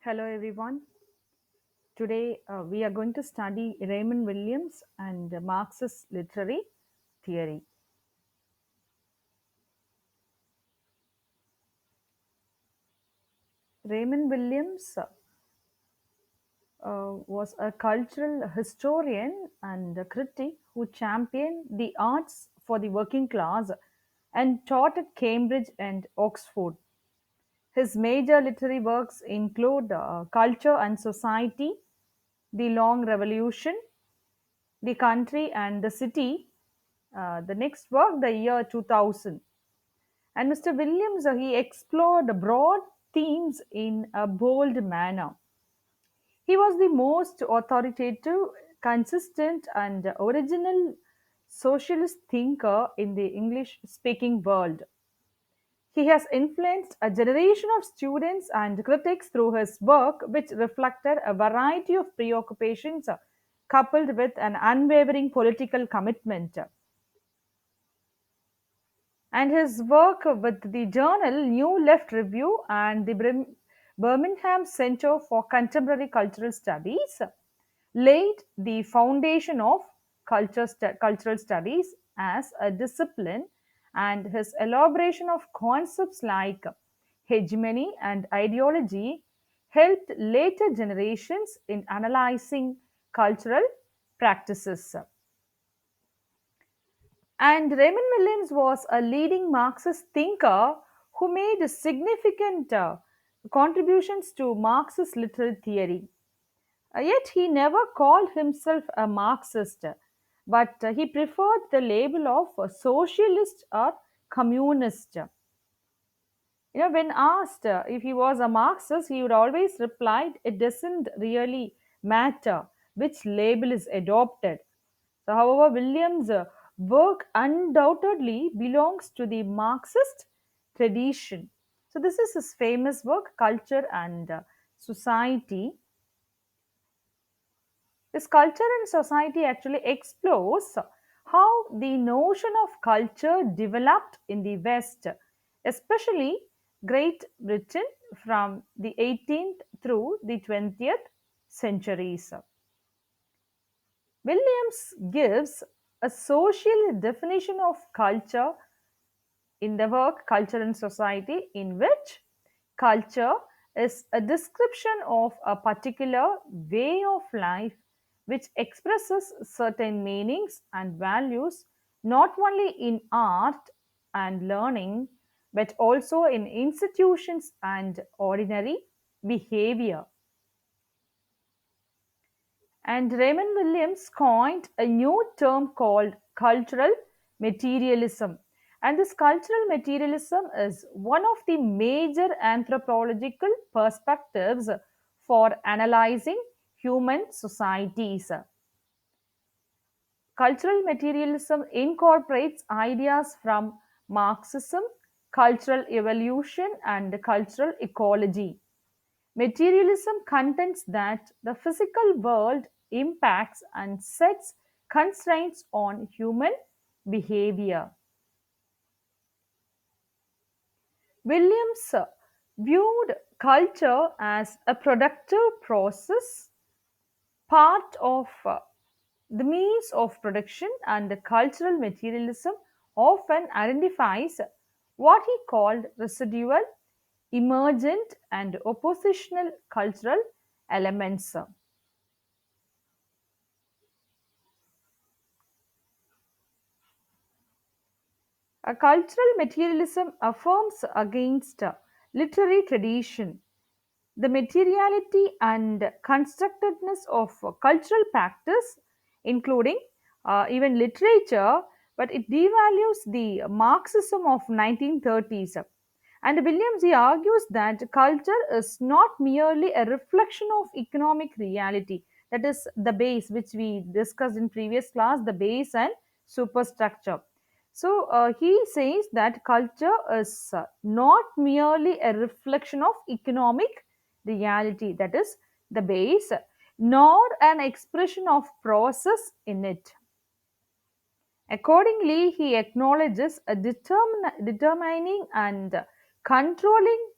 Hello, everyone. Today we are going to study Raymond Williams and Marxist literary theory. Raymond Williams was a cultural historian and a critic who championed the arts for the working class and taught at Cambridge and Oxford. His major literary works include Culture and Society, The Long Revolution, The Country and the City. The next work, the year 2000. And Mr. Williams, he explored broad themes in a bold manner. He was the most authoritative, consistent, and original socialist thinker in the English speaking world. He has influenced a generation of students and critics through his work, which reflected a variety of preoccupations coupled with an unwavering political commitment. And his work with the journal New Left Review and the Birmingham Center for Contemporary Cultural Studies laid the foundation of cultural studies as a discipline, and his elaboration of concepts like hegemony and ideology helped later generations in analyzing cultural practices. And Raymond Williams was a leading Marxist thinker who made significant contributions to Marxist literary theory. Yet he never called himself a Marxist, but he preferred the label of a socialist or communist. When asked if he was a Marxist, he would always reply, "It doesn't really matter which label is adopted." So, however, Williams' work undoubtedly belongs to the Marxist tradition. So, this is his famous work, Culture and Society. This Culture and Society actually explores how the notion of culture developed in the West, especially Great Britain from the 18th through the 20th centuries. Williams gives a social definition of culture in the work Culture and Society, in which culture is a description of a particular way of life which expresses certain meanings and values not only in art and learning but also in institutions and ordinary behavior. And Raymond Williams coined a new term called cultural materialism. And this cultural materialism is one of the major anthropological perspectives for analyzing human societies. Cultural materialism incorporates ideas from Marxism, cultural evolution, and cultural ecology. Materialism contends that the physical world impacts and sets constraints on human behavior. Williams viewed culture as a productive process, part of the means of production, and the cultural materialism often identifies what he called residual, emergent, and oppositional cultural elements. A cultural materialism affirms against literary tradition the materiality and constructedness of cultural practice, including even literature, but it devalues the Marxism of 1930s. And Williams he argues that culture is not merely a reflection of economic reality, that is the base which we discussed in previous class, the base and superstructure. So he says that culture is not merely a reflection of economic reality, that is the base, nor an expression of process in it. Accordingly, he acknowledges a determining and controlling